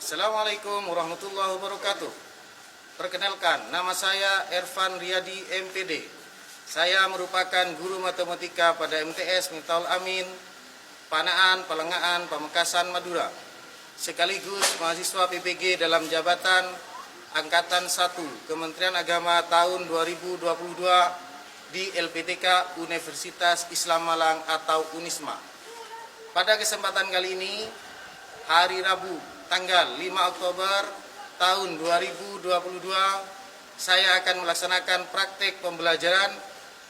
Assalamualaikum warahmatullahi wabarakatuh. Perkenalkan, nama saya Ervan Riyadi MPD. Saya merupakan guru matematika pada MTS Miftahul Amin, Panaan, Pelengahan, Pamekasan, Madura. Sekaligus mahasiswa PPG dalam jabatan Angkatan 1 Kementerian Agama tahun 2022 di LPTK Universitas Islam Malang atau UNISMA. Pada kesempatan kali ini, hari Rabu tanggal 5 Oktober tahun 2022, saya akan melaksanakan praktek pembelajaran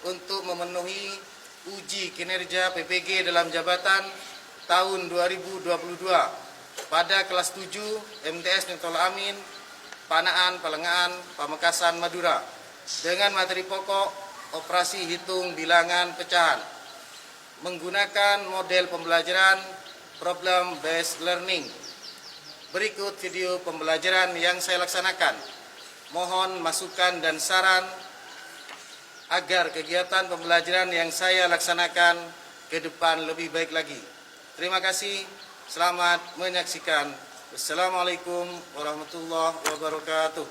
untuk memenuhi uji kinerja PPG dalam jabatan tahun 2022 pada kelas 7 MTS Miftahul Amin, Panaan, Pelengahan, Pamekasan, Madura dengan materi pokok operasi hitung bilangan pecahan menggunakan model pembelajaran problem based learning. Berikut video pembelajaran yang saya laksanakan. Mohon masukan dan saran agar kegiatan pembelajaran yang saya laksanakan ke depan lebih baik lagi. Terima kasih. Selamat menyaksikan. Wassalamualaikum warahmatullahi wabarakatuh.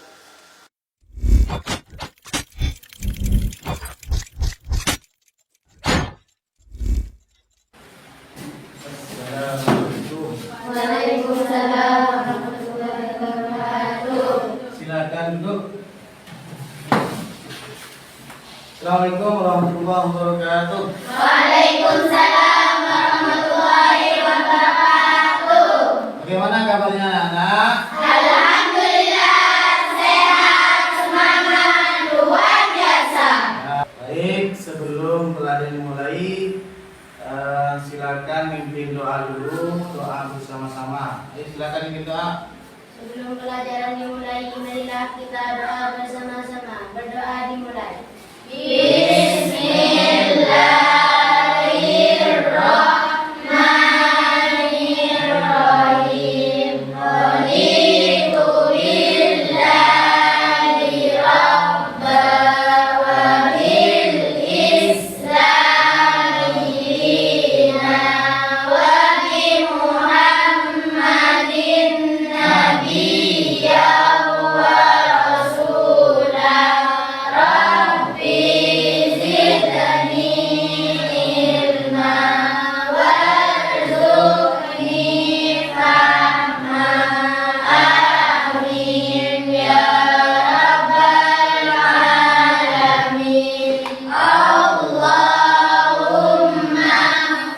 Waalaikumsalam warahmatullahi wabarakatuh. Silakan duduk. Assalamualaikum warahmatullahi wabarakatuh. Waalaikumsalam warahmatullahi wabarakatuh. Bagaimana kabarnya anak? Alhamdulillah sehat, semangat, luar biasa. Baik, sebelum pelajaran dimulai, silakan mimpin doa dulu, doa bersama-sama. Ayo silakan mimpin doa. Sebelum pelajaran dimulai, marilah kita doa bersama-sama. Berdoa dimulai. Bismillahirrahmanirrahim. Raditu billahi rabba wa bil islami dina wa bi Muhammadin nabiyyan wa rasulah. Rabbi zidni ilma warzuqni fahma. Amin ya rabbal alamin. Allahumma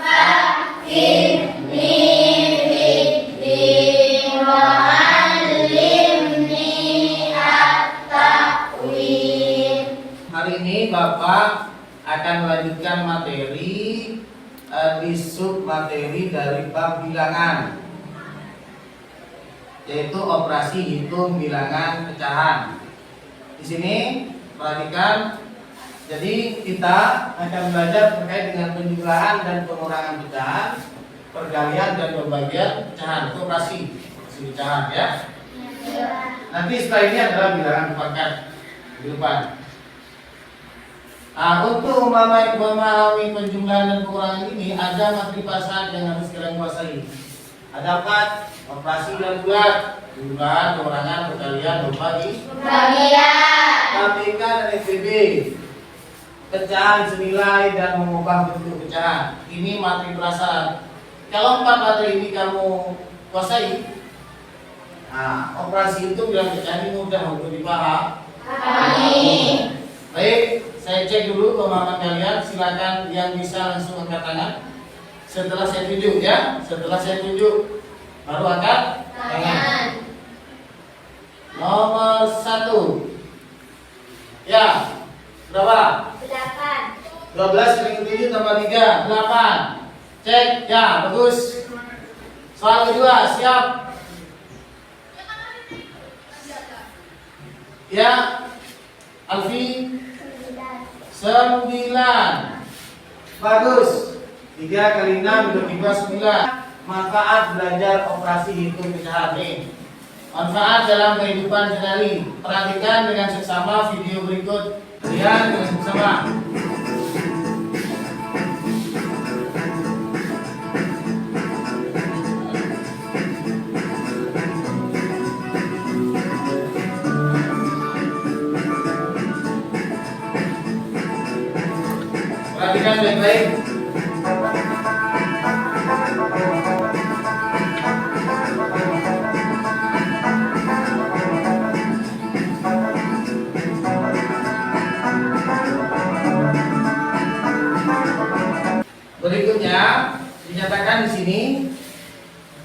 faqihni fiddin wa 'allimni at-ta'wil. Hari ini Bapak akan melanjutkan materi di submateri dari bab bilangan, yaitu operasi hitung bilangan pecahan. Di sini perhatikan, jadi kita akan belajar terkait dengan penjumlahan dan pengurangan pecahan, perkalian dan pembagian pecahan, itu operasi pecahan ya. Nanti setelah ini adalah bilangan pangkat di depan. Untuk memahami penjumlahan dan pengurangan ini ada materi pasal yang harus kalian kuasai. Ada 4, operasi dan bulat, jumlahan, pengurangan, perkalian, membagi, Bagian. KPK dan FPB, pecahan senilai dan mengubah bentuk pecahan. Ini materi prasyarat. Kalau 4 materi ini kamu kuasai, operasi itu bilang pecahan ini mudah untuk dipahami. Baik, saya cek dulu pemahaman kalian. Silakan yang bisa langsung angkat tangan. Setelah saya tunjuk ya, setelah saya tunjuk baru angkat tangan. Nomor 1. Ya, berapa? 8. 12 kali 7 tambah 3, 8. Cek, ya, bagus. Soal kedua, siap? Ya, Alfi? 9. Bagus. 3 kali 6 berdua 9. Manfaat belajar operasi hitung pecahan nih. Manfaat dalam kehidupan sehari. Perhatikan dengan seksama video berikut. Lihat dengan seksama. Perhatikan baik-baik. Berikutnya dinyatakan di sini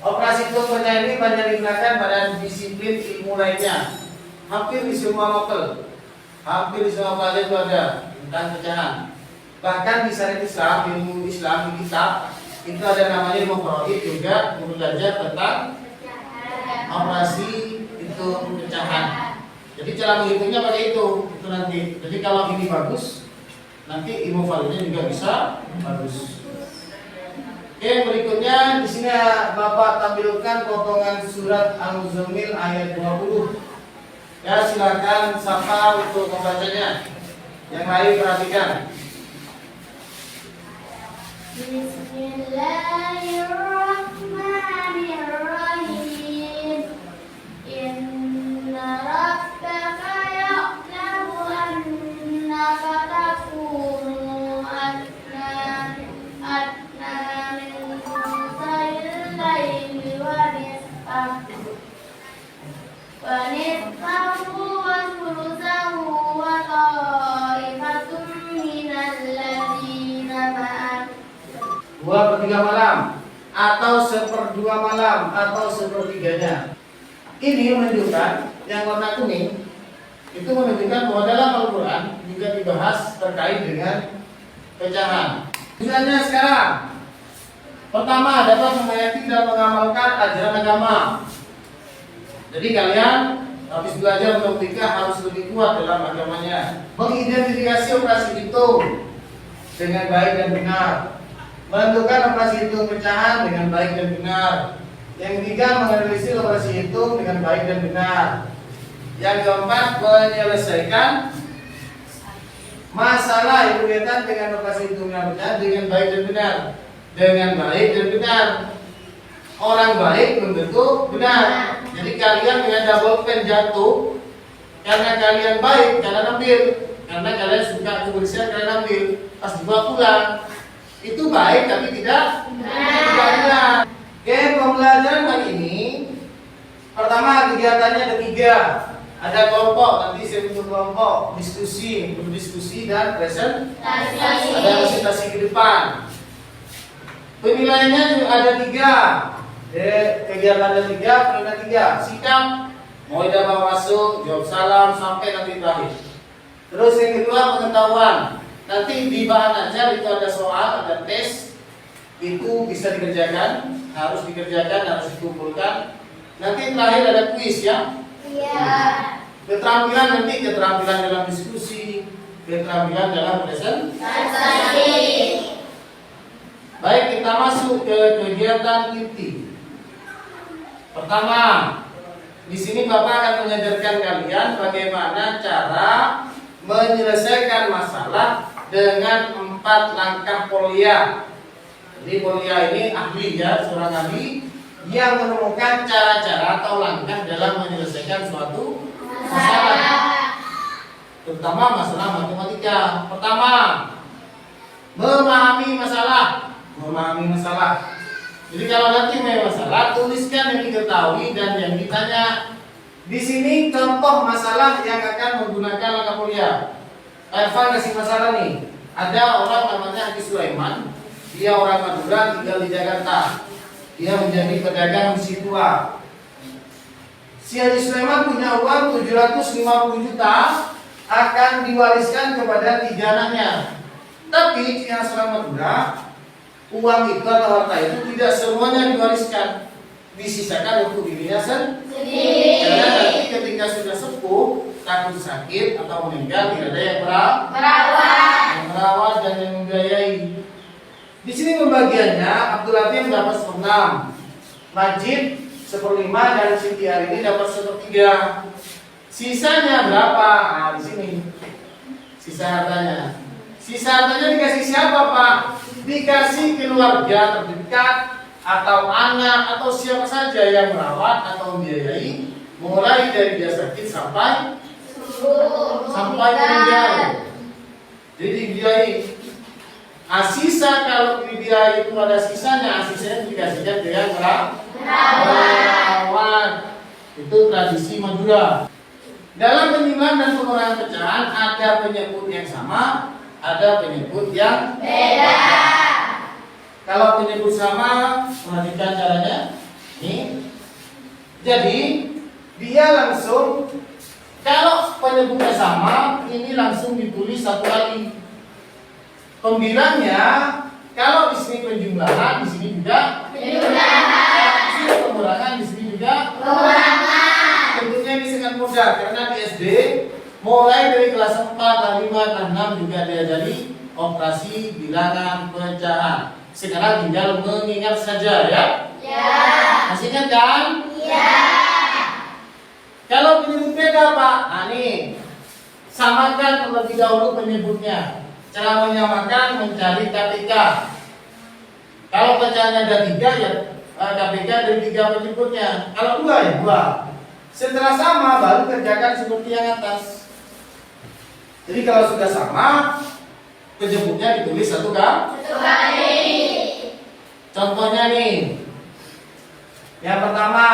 operasi tukernya ini banyak digunakan pada disiplin ilmu lainnya. Hampir di semua novel, hampir di semua pelajaran itu ada tentang pecahan. Bahkan di syariat Islam, ilmu Islam di kitab itu ada namanya ilmu faraid juga belajar tentang operasi itu pecahan. Jadi cara menghitungnya pakai itu nanti. Jadi kalau ini bagus, nanti ilmu faraidnya juga bisa bagus. Oke, berikutnya di sini Bapak tampilkan potongan surat Al-Muzammil ayat 20. Ya, silakan siapa untuk membacanya. Yang lain perhatikan. Bismillahirrahmanirrahim. Inna rabbaka ya'lamu annaka takunu adna min thulthayil layli wa nisfahu wa thuluthahu wa ta'ifatun minal ladzina ma'ak. 2/3 malam atau 1/2 malam atau 1/3-nya. Ini menunjukkan yang warna kuning itu menunjukkan bahwa dalam Al-Quran juga dibahas terkait dengan pecahan. Misalnya sekarang, pertama dapat menghayati dan mengamalkan ajaran agama. Jadi kalian habis belajar matematika harus lebih kuat dalam agamanya. Mengidentifikasi operasi hitung dengan baik dan benar. Menentukan operasi hitung pecahan dengan baik dan benar. Yang ketiga, menganalisis operasi hitung dengan baik dan benar. Yang keempat, menyelesaikan masalah yang berkaitan dengan operasi hitung dan pecahan dengan baik dan benar. Dengan baik dan benar. Orang baik belum tentu benar. Jadi kalian dengan double pen jatuh karena kalian baik, kalian ambil. Karena kalian suka kebersihan, kalian ambil. Pas dibawa pulang, itu baik tapi tidak benar. Oke, pembelajaran kali ini pertama kegiatannya ada 3. Ada kelompok, nanti saya bentuk kelompok, diskusi, berdiskusi dan presentasi. Ada presentasi ke depan. Penilaiannya juga ada 3. Kegiatan ada 3, penilaian 3. Sikap, mau bawa masuk, jawab salam sampai nanti terakhir. Terus yang kedua pengetahuan. Nanti di bahan ajar itu ada soal, ada tes. Itu bisa dikerjakan, harus dikerjakan, harus dikumpulkan. Nanti terakhir ada kuis ya. Iya. Keterampilan nanti keterampilan dalam diskusi, keterampilan dalam presentasi. Baik, kita masuk ke kegiatan inti. Pertama, di sini Bapak akan mengajarkan kalian bagaimana cara menyelesaikan masalah dengan 4 langkah Polya. Jadi Polya ini ahli ya, seorang ahli yang menemukan cara-cara atau langkah dalam menyelesaikan suatu masalah, terutama masalah matematika. Pertama, memahami masalah. Memahami masalah. Jadi kalau nanti memahami masalah, tuliskan yang diketahui dan yang ditanya. Di sini contoh masalah yang akan menggunakan langkah Polya. Irfan kasih masalah nih. Ada orang namanya Haji Sulaiman. Dia orang Madura, tinggal di Jakarta. Dia menjadi pedagang di Situa. Si Haji Sulaiman punya uang 750 juta akan diwariskan kepada 3 anaknya. Tapi yang seorang Madura, uang itu atau harta itu tidak semuanya diwariskan, disisakan untuk dirinya sendiri. Karena nanti ketika sudah sepuh, takut sakit atau meninggal, tidak ada yang merawat dan yang membiayai. Di sini pembagiannya Abdul Latif dapat 6, Majid 1/5 dan Siti hari ini dapat 1/3. Sisanya berapa? Nah, di sini. Sisa hartanya. Sisa hartanya dikasih siapa, Pak? Dikasih keluarga terdekat atau anak atau siapa saja yang merawat atau membiayai, mulai dari dia sakit sampai meninggal. Jadi dibiayai. Sisa kalau dibiayai itu ada sisanya, sisanya dikasihkan ke yang merawat. Itu tradisi Madura. Dalam penjumlahan dan pengurangan pecahan ada penyebut yang sama, ada penyebut yang beda. Kalau penyebut sama, perhatikan caranya. Nih. Jadi dia langsung, kalau penyebutnya sama, ini langsung ditulis satu kali. Pembilangnya, kalau di sini penjumlahan, di sini juga penjumlahan. Di sini pengurangan, di sini juga pengurangan. Tentunya ini sangat mudah karena di SD mulai dari kelas 4, 5, 6 juga diajari operasi bilangan pecahan. Sekarang tinggal mengingat saja ya. Ya. Masih ingat kan? Ya. Kalau penyebut beda Pak, nah nih samakan terlebih dahulu penyebutnya. Cara menyamakan mencari KPK. Kalau pecahannya ada 3 ya KPK dari 3 penyebutnya. Kalau 2 ya 2. Setelah sama baru kerjakan seperti yang atas. Jadi kalau sudah sama penyebutnya ditulis satu kali. Contohnya nih. Yang pertama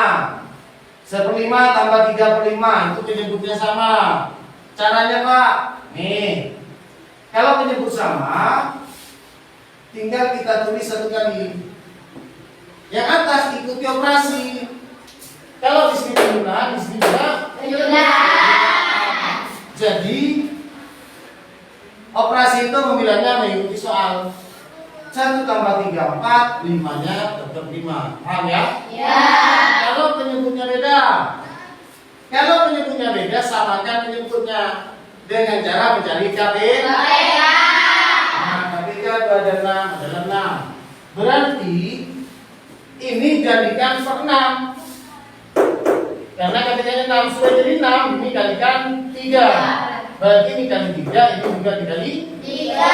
1/5 tambah 3/5 itu penyebutnya sama. Caranya Pak, nih. Kalau penyebut sama tinggal kita tulis satu kali. Yang atas ikuti operasi. Kalau di sini penjumlahan, di sini juga penjumlahan. Jadi operasi itu membilangnya mengikuti soal 1 tambah 3 4, 5-nya tetap 5. Paham ya? Ya. Kalau penyebutnya beda, samakan penyebutnya dengan cara mencari KPK. Nah, KPK itu ada 6. Berarti ini jadikan per 6. Karena KPK-nya 6 sudah jadi 6, ini kalikan 3. Berarti ini kali 3, ini juga dikali 3.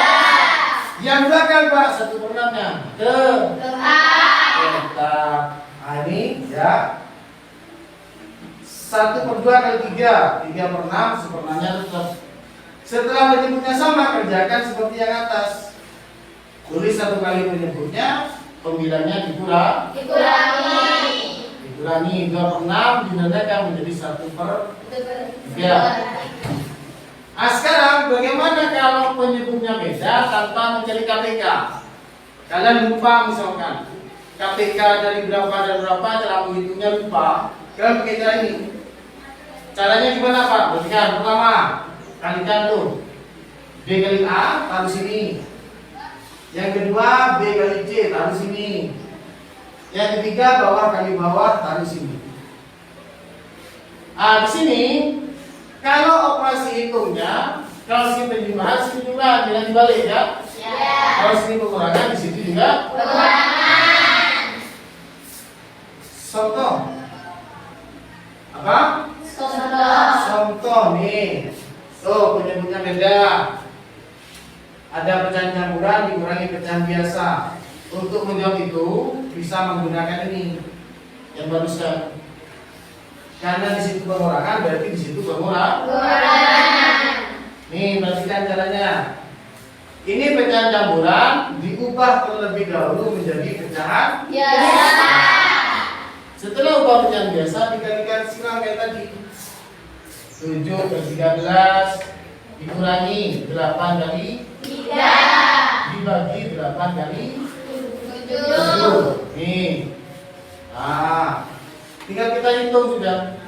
Yang belakang Pak, 1/6-nya tetap. Nah ini ya 1/2 kali 3, 3/6, 1/6-nya tetap. Setelah penyebutnya sama, kerjakan seperti yang atas. Tulis satu kali penyebutnya, pembilangnya dikurangi. 2/6 dinamakan menjadi 1/3. Sekarang bagaimana kalau penyebutnya beda tanpa mencari KPK? Kalian lupa misalkan KPK dari berapa dan berapa, cara menghitungnya lupa. Kalian pakai cara ini. Caranya gimana Pak? Perhatikan, pertama kalikan tuh B kali A taruh sini. Yang kedua B kali C taruh sini. Yang ketiga bawah kali bawah taruh sini. Di sini kalau operasi hitungnya, kalau sini penjumlahan, sini penjumlahan, jangan dibalik ya. Kalau sini pengurangan, di situ juga pengurangan. Contoh apa? Contoh nih. Tuh penyebutnya beda. Ada pecahan campuran dikurangi pecahan biasa. Untuk menjawab itu bisa menggunakan ini yang barusan. Karena di situ pengurangan berarti di situ pengurangan. Nih perhatikan caranya. Ini pecahan campuran diubah terlebih dahulu menjadi pecahan biasa. Setelah ubah pecahan biasa dikalikan silang kayak tadi. 7 per 13 dikurangi 8 kali 3 dibagi 8 kali 7. Nih. Tinggal kita hitung sudah.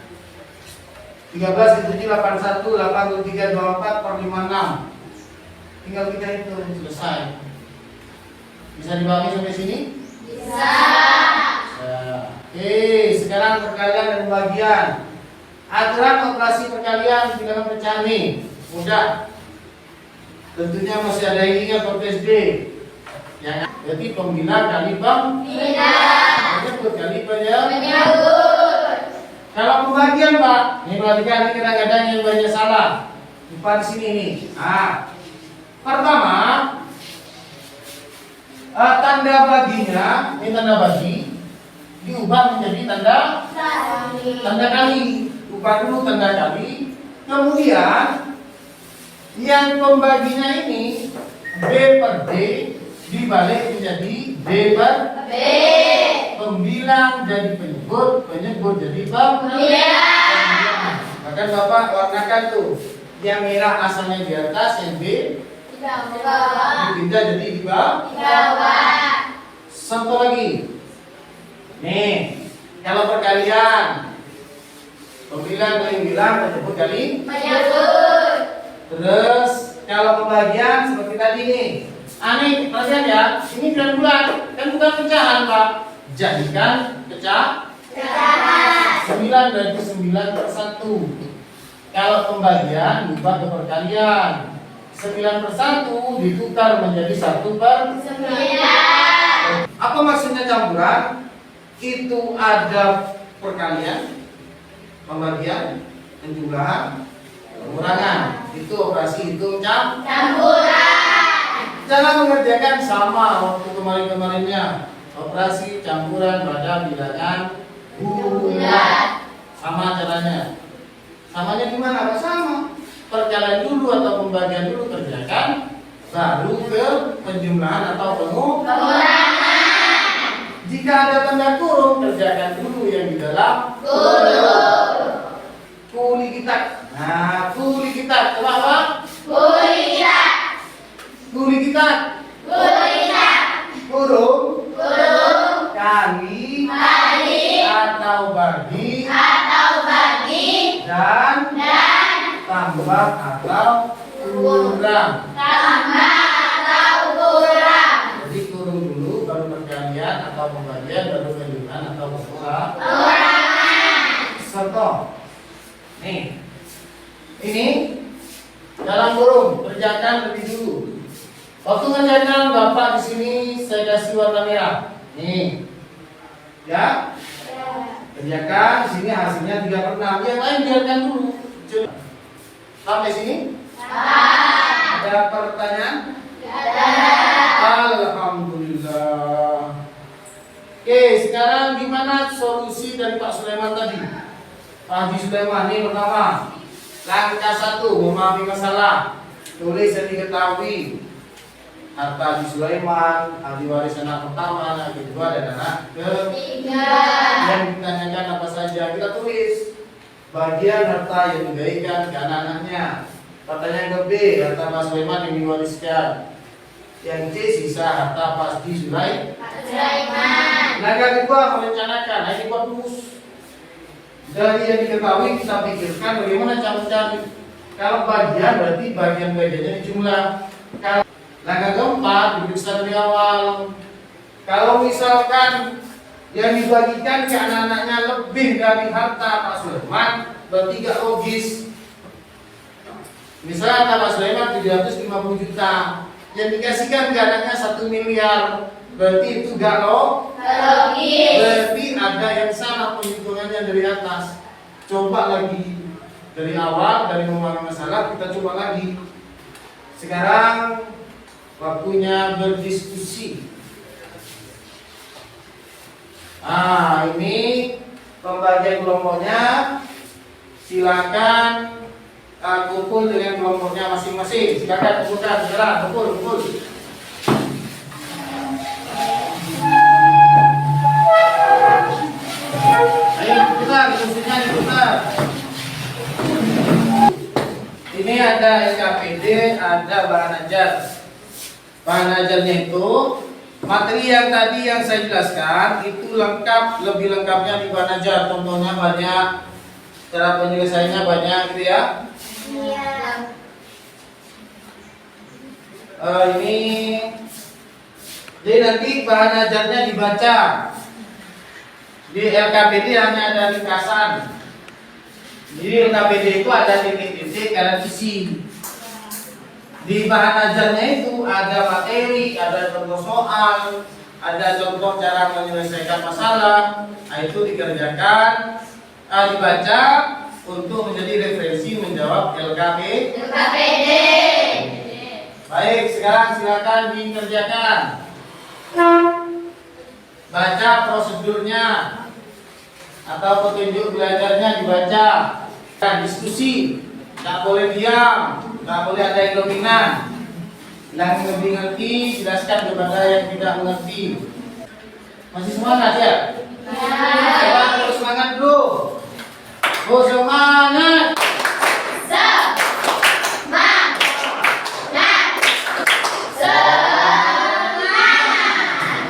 13 ke 7 81 83 24 per 56. Tinggal kita hitung selesai. Bisa dibagi sampai sini? Bisa. Oke, sekarang perkalian dan pembagian. Aturan operasi perkalian bilangan pecahan nih. Mudah. Tentunya masih ada ininya per SD. Yang berarti pembilang kali pembilang. Menyebut kali penyebut. Kalau pembagian Pak, ini perhatikan ini kadang-kadang yang banyak salah. Lupa di sini nih. Nah, pertama tanda baginya, ini tanda bagi diubah menjadi tanda kali. Ubah dulu tanda kali. Kemudian yang pembaginya ini B per D dibalik menjadi D per B. Pembilang jadi penyebut, penyebut jadi pembilang. Bahkan Bapak warnakan tuh. Yang merah asalnya di atas, yang B dipindah jadi di bawah. Satu lagi. Nih, kalau perkalian pembilang kali bilang, penyebut kali penyebut. Terus kalau pembagian seperti tadi nih. Aneh, perhatian ya. Ini bulan-bulan, kan bukan pecahan Pak. Jadikan pecahan. 9 dari 9 per 1. Kalau pembagian ubah ke perkalian. 9 per 1 ditukar menjadi 1 per 9. Apa maksudnya campuran? Itu ada perkalian, pembagian, penjumlahan, pengurangan. Itu operasi hitung campuran. Jangan mengerjakan sama waktu kemarin-kemarinnya. Operasi campuran pada bilangan bulat. Sama caranya. Samanya gimana? Apa sama? Perkalian dulu atau pembagian dulu kerjakan, baru ke penjumlahan atau pengurangan. Jika ada tanda kurung, kerjakan dulu yang di dalam kurung. Kuli kita. Nah, kuli kita. Coba apa? Kuli kita. Kuli kita. Kuli kita. Kurung. Kurung. Kali. Kali. Atau bagi. Atau bagi. Dan. Tambah atau kurang. Tambah atau kurang. Jadi kurung dulu, baru perkalian atau pembagian, baru penjumlahan atau pengurangan. Contoh. Nih. Ini dalam kurung, kerjakan lebih dulu. Waktu mengerjakan Bapak di sini saya kasih warna merah. Nih. Ya? Kerjakan di sini hasilnya 3 per 6. Yang lain biarkan dulu. Sampai sini? Ada pertanyaan? Alhamdulillah. Oke, sekarang gimana solusi dari Pak Sulaiman tadi? Pak Haji Sulaiman ini pertama. Langkah 1, memahami masalah. Tulis yang diketahui. Harta Haji Sulaiman, ahli waris anak pertama, anak kedua, dan anak ketiga. Yang ditanyakan apa saja kita tulis. Bagian harta yang diberikan ke anak-anaknya. Pertanyaan ke B, harta Pak Sulaiman yang diwariskan. Yang C, sisa harta Pak Haji Sulaiman. Langkah kedua, merencanakan. Nah, ini bagus. Dari yang diketahui kita pikirkan bagaimana cara mencari. Kalau bagian berarti bagian-bagiannya dijumlah. Langkah keempat, diperiksa dari awal. Kalau misalkan yang dibagikan ke anak-anaknya lebih dari harta Pak Sulaiman, berarti gak logis. Misalnya harta Pak Sulaiman 750 juta, yang dikasihkan ke anaknya 1 miliar, berarti itu gak logis. Berarti ada yang salah penghitungannya dari atas. Coba lagi dari awal, dari memahami masalah kita coba lagi. Sekarang waktunya berdiskusi. Nah, ini pembagian kelompoknya. Silakan kumpul dengan kelompoknya masing-masing. Silakan kumpulkan, segera kumpul. Ayo diputar, diskusinya diputar. Ini ada LKPD, ada bahan ajar. Bahan ajarnya itu materi yang tadi yang saya jelaskan itu lengkap, lebih lengkapnya di bahan ajar. Contohnya banyak, cara penyelesaiannya banyak gitu ya. Iya. Ini jadi nanti bahan ajarnya dibaca. Di LKPD hanya ada ringkasan. Jadi LKPD itu ada titik-titik kanan isi. Di bahan ajarnya itu ada materi, ada contoh soal, ada contoh cara menyelesaikan masalah. Nah, itu dikerjakan dibaca untuk menjadi referensi menjawab LKPD. Baik, sekarang silakan dikerjakan. Baca prosedurnya atau petunjuk belajarnya dibaca. Dan diskusi, tak boleh diam, tak boleh ada yang dominan. Yang lebih ngerti jelaskan kepada yang tidak mengerti. Masih semangat ya? Coba terus semangat dulu. Semangat.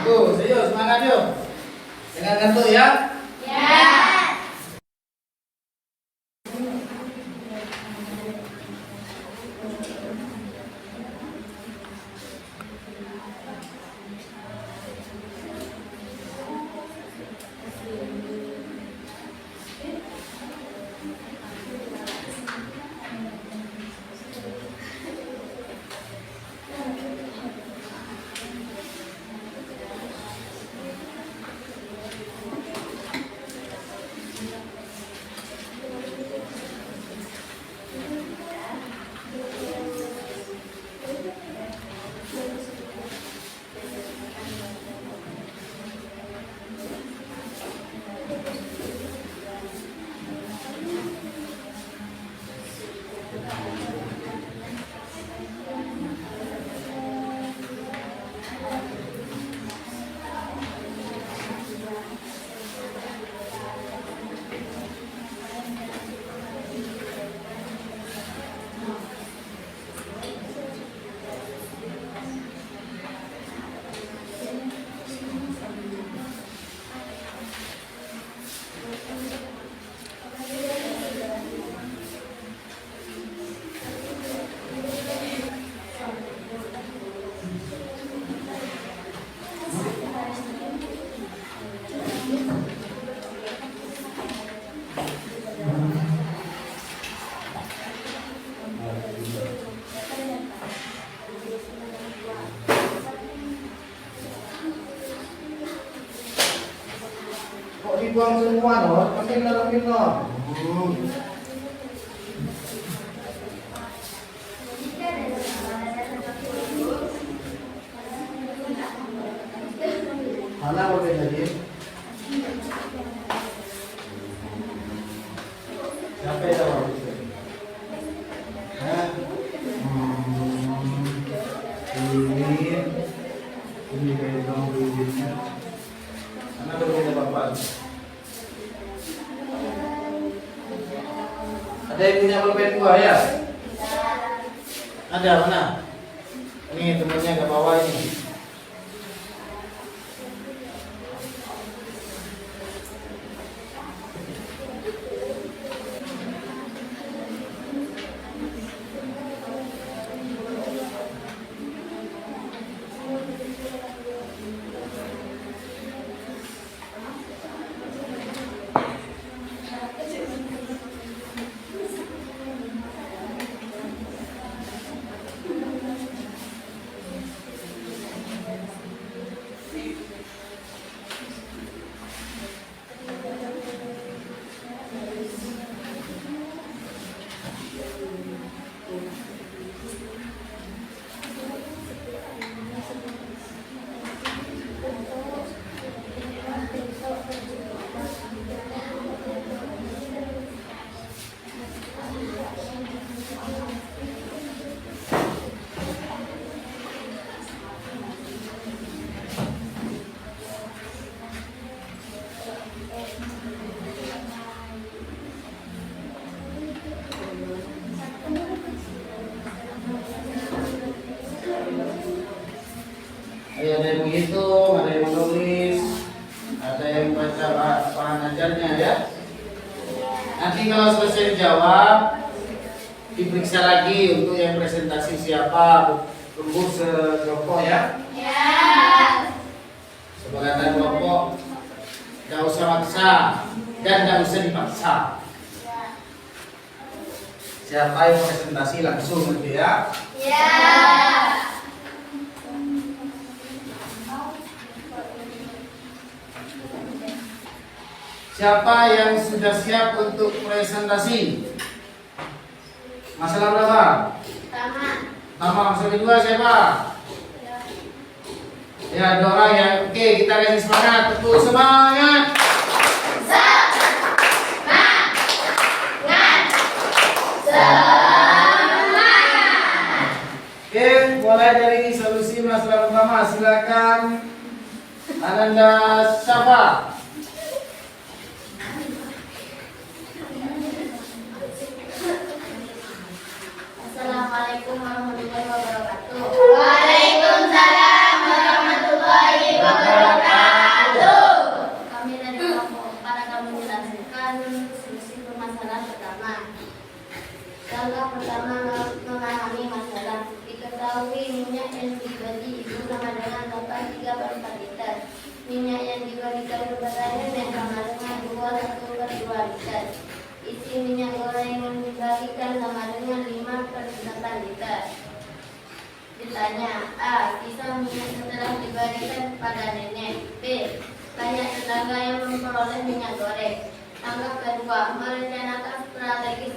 Tuh, serius semangat yuk. Jangan ngantuk ya. Kok dibuang semua loh? Pakai dalamin loh. Mana boleh jadi? Siapa yang jawab itu? Ini kayak dong duitnya. Mana berbeda bapak? Ada yang punya pulpen dua ya? Ada mana? Ini temennya ke bawah ini. Ada yang menghitung, ada yang menulis, ada yang baca bahan ajarnya ya. Nanti kalau selesai dijawab, diperiksa lagi untuk yang presentasi siapa, tunggu sekelompok ya. Sepakatan kelompok, tidak usah maksa dan tidak usah dipaksa. Siapa yang presentasi langsung nanti ya. Siapa yang sudah siap untuk presentasi? Masalah berapa? Pertama. Masalah kedua siapa? Ya, dua orang ya. Oke, kita kasih semangat. Tepuk semangat. Oke, mulai dari solusi masalah pertama. Silakan Ananda Syafa. Assalamualaikum warahmatullahi wabarakatuh. Waalaikumsalam warahmatullahi wabarakatuh. Kami dari kelompok 4 akan menjelaskan solusi permasalahan pertama. Langkah pertama, memahami masalah. Diketahui minyak yang dibagi itu sama dengan 3/4 liter. Minyak yang dibagi berbagai yang sama dengan 1/2 liter. Isi minyak goreng yang dibagikan sama dengan 5/8 liter. Ditanya, A. Kisah minyak setelah dibagikan kepada nenek. B. Banyak tetangga yang memperoleh minyak goreng. Langkah kedua, merencanakan strategi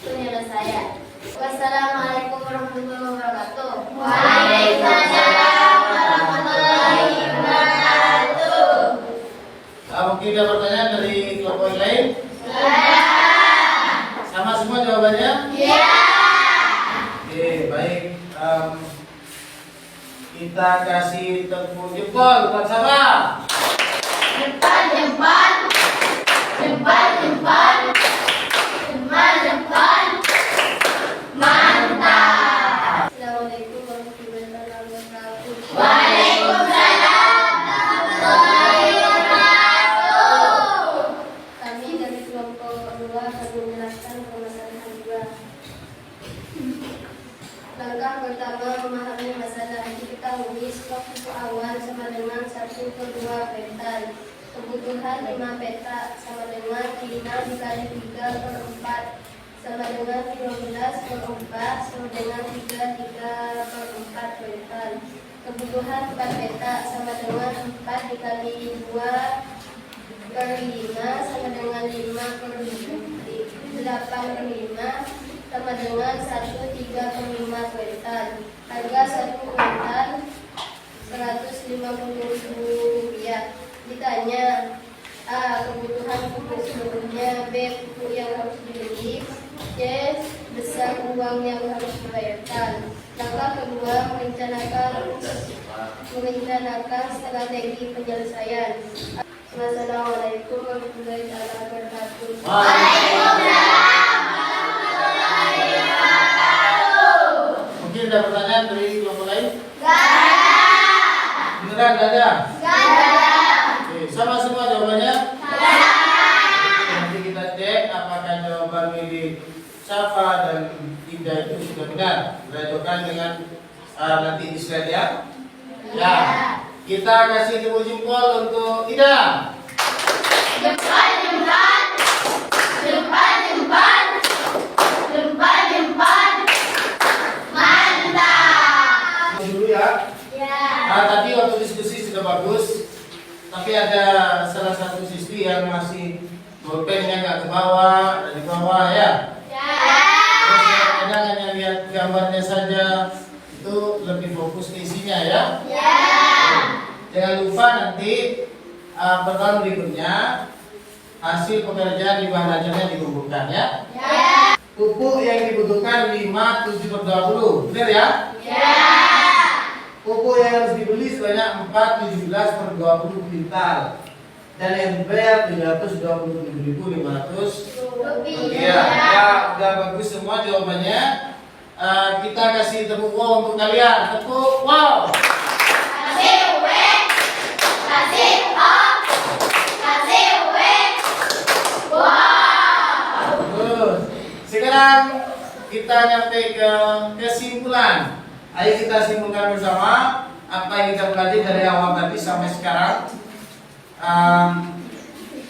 penyelesaian. Wassalamualaikum warahmatullahi wabarakatuh. Waalaikumsalam warahmatullahi wabarakatuh. Mungkin ada pertanyaan dari kelompok yang lain? Sama semua jawabannya? Ya. Oke, baik. Kita kasih tepuk jempol buat siapa? Jempol, jempol. Jempol, jempol. Jempol, jempol. Mantap. Assalamualaikum warahmatullahi wabarakatuh. Waalaikumsalam warahmatullahi wabarakatuh. Kami dari kelompok 2 akan menjelaskan permasalahan 2. Langkah pertama, memahami masalah. Diketahui stok pupuk awan sama dengan 1/2 petal. Kebutuhan 5 petak sama dengan 5 dikali 3/4 sama dengan 15/4 sama dengan 3/4 petal. Kebutuhan 4 petak sama dengan 4 dikali 2/5 sama dengan 5/8/5 sama dengan 1/3/5 kuintal. Harga 1 kuintal Rp150.000. Ditanya, A. Kebutuhan pupuk seluruhnya. B. Pupuk yang harus dibeli. C. Besar uang yang harus dibayarkan. Langkah kedua, merencanakan strategi penyelesaian. Wassalamualaikum warahmatullahi wabarakatuh. Waalaikumsalam. Mungkin ada pertanyaan dari kelompok lain? Beneran gak ada? Oke, sama semua jawabannya? Nanti kita cek apakah jawaban milik Syafa dan Ida itu sudah benar. Berdasarkan dengan nanti di slide ya. Ya. Kita kasih tepuk jempol untuk Ida. Jempol, jempol. Jempol, jempol. Jempol, jempol. Mantap. Dulu ya. Tadi waktu diskusi sudah bagus, tapi ada salah satu siswi yang masih bolpennya nggak ke bawah, ada di bawah ya. Terus kadang hanya lihat gambarnya saja, itu lebih fokus ke isinya ya. Jangan lupa nanti pertemuan berikutnya hasil pekerjaan di bahan ajarnya dikumpulkan ya. Pupuk yang dibutuhkan 5/7/20, benar ya? Pupuk yang harus dibeli sebanyak 4/17/20 kuintal dan yang dibayar 327.500. Iya, ya udah bagus semua jawabannya. Kita kasih tepuk wow untuk kalian. Tepuk wow. Kasih uwe. Kasih op. Kasih uwe. Wow. Terus sekarang kita nyampe ke kesimpulan. Ayo kita simpulkan bersama apa yang kita pelajari dari awal tadi sampai sekarang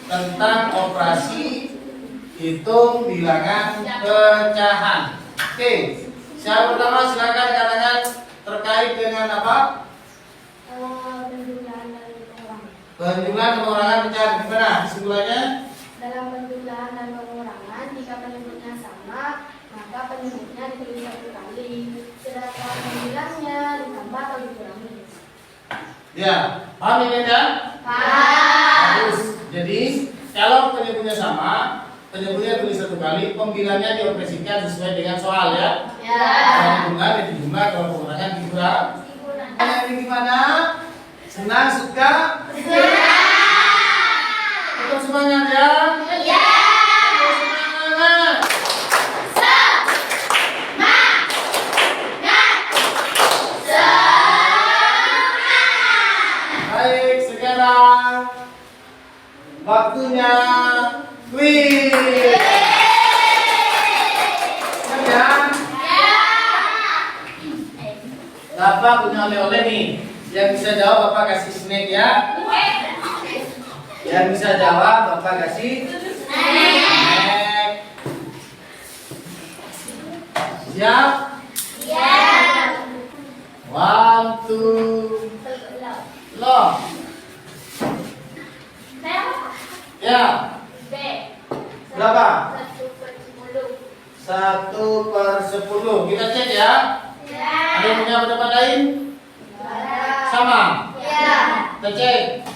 tentang operasi hitung bilangan pecahan. Oke, siapa pertama silakan katakan terkait dengan apa? Penjumlahan pengurangan pecahan gimana? Kesimpulannya? Dalam penjumlahan dan pengurangan, jika penyebutnya sama, maka penyebutnya ditulis satu kali. Sedangkan pembilangnya ditambah atau dikurangi. Ya, paham ini kan? Bagus. Jadi kalau penyebutnya sama, penyebutnya tulis satu kali, pembilangnya dioperasikan sesuai dengan soal ya. Kalau jumlah jadi jumlah, kalau pengurangan dikurang. Ini gimana? Senang, suka? Tetap semangat ya. Tetap semangat. Baik, sekarang waktunya quiz. Ya. Bapak punya oleh-oleh nih. Yang bisa jawab Bapak kasih snack ya. Yang bisa jawab Bapak kasih snack. Siap? One, two, lo. Ya. Berapa? 1/10. Kita cek ya. Ada yang punya pendapat lain? Sama? Kita cek.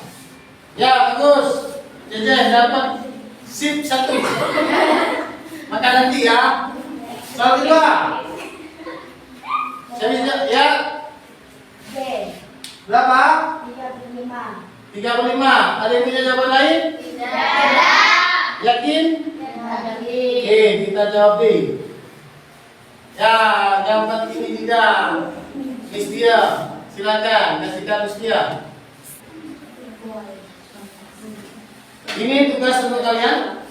Ya, bagus. Jejen dapat sip 1. Maka nanti ya. Soal kedua. Saya bisa ya. Berapa? 35. Ada yang punya jawaban lain? Yakin? Oke, kita jawab D. Ya, jawaban ini juga. Miss Dia, silakan kasihkan Miss Dia. Ini tugas untuk kalian.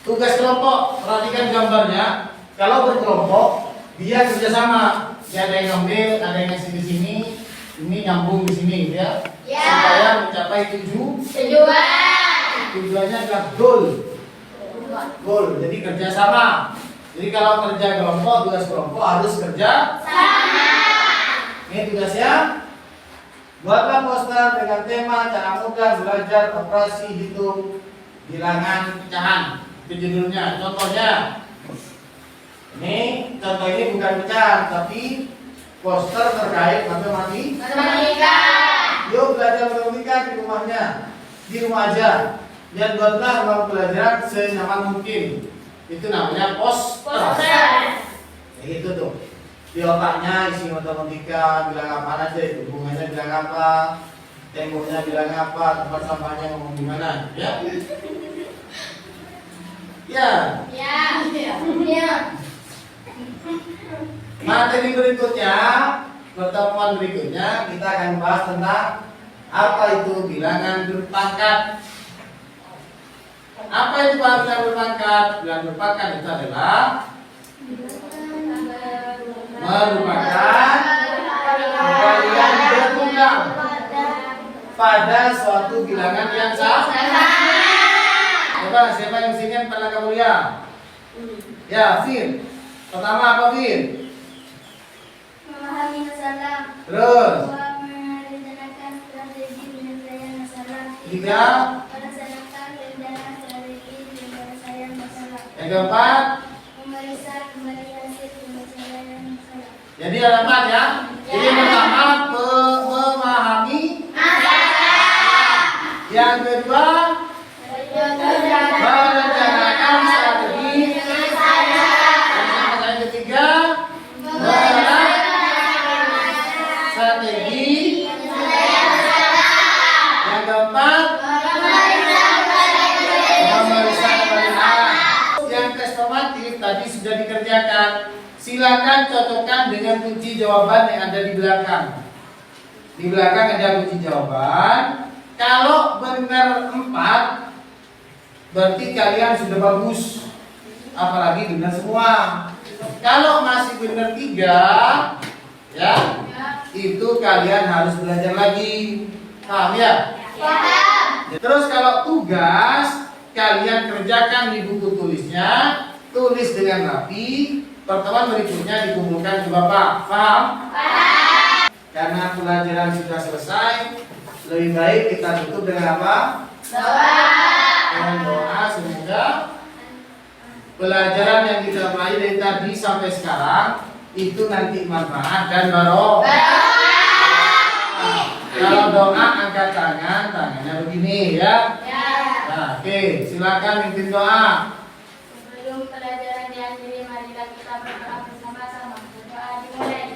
Tugas kelompok, perhatikan gambarnya. Kalau berkelompok, dia kerjasama. Dia ada yang ngambil, ada yang ngasih di sini. Ini nyambung di sini, ya. Supaya mencapai tujuannya adalah goal. Jadi kerjasama. Jadi kalau kerja kelompok, tugas kelompok harus kerja sama. Ini tugasnya. Buatlah poster dengan tema cara mudah belajar operasi hitung bilangan pecahan. Itu judulnya. Contohnya, ini contoh ini bukan pecahan, tapi poster terkait matematika. Yuk belajar matematika di rumahnya, di rumah aja. Dan buatlah ruang pelajaran senyaman mungkin. Itu namanya poster. Itu tuh. Di otaknya isi matematika, bilang apa aja itu, bunganya bilang apa, temboknya bilang apa, tempat sampahnya ngomong gimana, ya? Materi berikutnya, pertemuan berikutnya kita akan bahas tentang apa itu bilangan berpangkat. Apa itu bilangan berpangkat? Bilangan berpangkat itu adalah merupakan kembalian bertunggal pada suatu bilangan yang sama. Coba siapa yang singin pada kamu lihat? Ya, Fir. Pertama apa, Fir? Memahami masalah. Terus? Merencanakan strategi penyelesaian masalah. 3. Melaksanakan rencana strategi penyelesaian masalah. Yang keempat? Memeriksa kembali hasil penyelesaian masalah. Jadi ada 4 ya. Jadi pertama memahami masalah. Yang kedua merencanakan strategi. Yang ketiga strategi. Yang keempat memeriksa kembali. Yang krestomatif tadi sudah dikerjakan. Silakan cocokkan dengan kunci jawaban yang ada di belakang. Di belakang ada kunci jawaban. Kalau benar 4, berarti kalian sudah bagus. Apalagi benar semua. Kalau masih benar 3, ya, itu kalian harus belajar lagi. Paham ya? Paham. Terus kalau tugas, kalian kerjakan di buku tulisnya, tulis dengan rapi. Pertemuan berikutnya dikumpulkan ke Bapak. Paham? Paham. Karena pelajaran sudah selesai, lebih baik kita tutup dengan apa? Doa. Dengan doa. Semoga pelajaran yang kita pelajari dari tadi sampai sekarang itu nanti manfaat dan barokah. Kalau doa angkat tangan, tangannya begini ya. Nah, oke, silakan mimpin doa. Sebelum pelajaran diakhiri, marilah kita berdoa bersama-sama. Doa dimulai.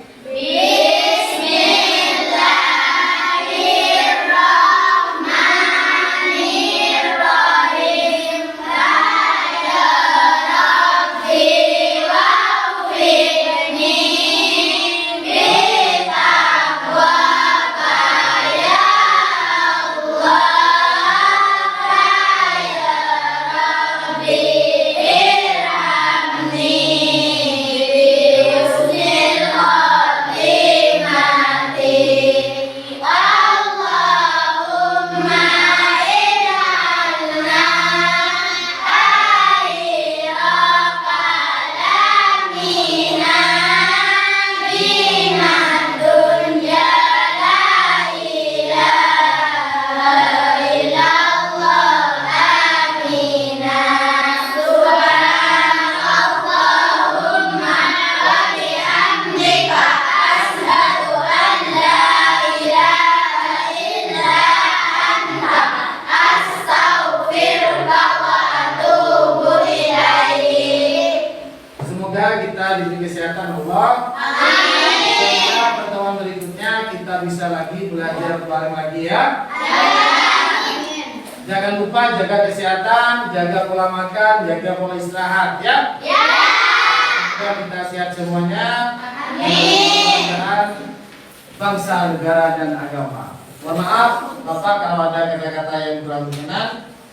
Semoga kita diberi kesehatan Allah. Semoga pertemuan berikutnya kita bisa lagi belajar bareng lagi ya. Jangan lupa jaga kesehatan, jaga pola makan, jaga pola istirahat ya. Semoga kita sehat semuanya. Amin. Bangsa, negara dan agama. Mohon maaf Bapak kalau ada kata-kata yang kurang berkenan.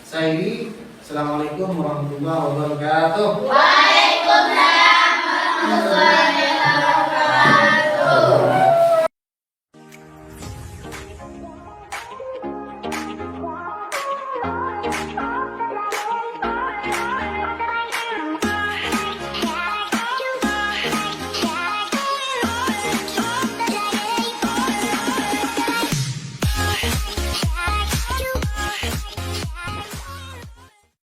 Saya Iri. Assalamualaikum warahmatullahi wabarakatuh. Waalaikumsalam warahmatullahi wabarakatuh.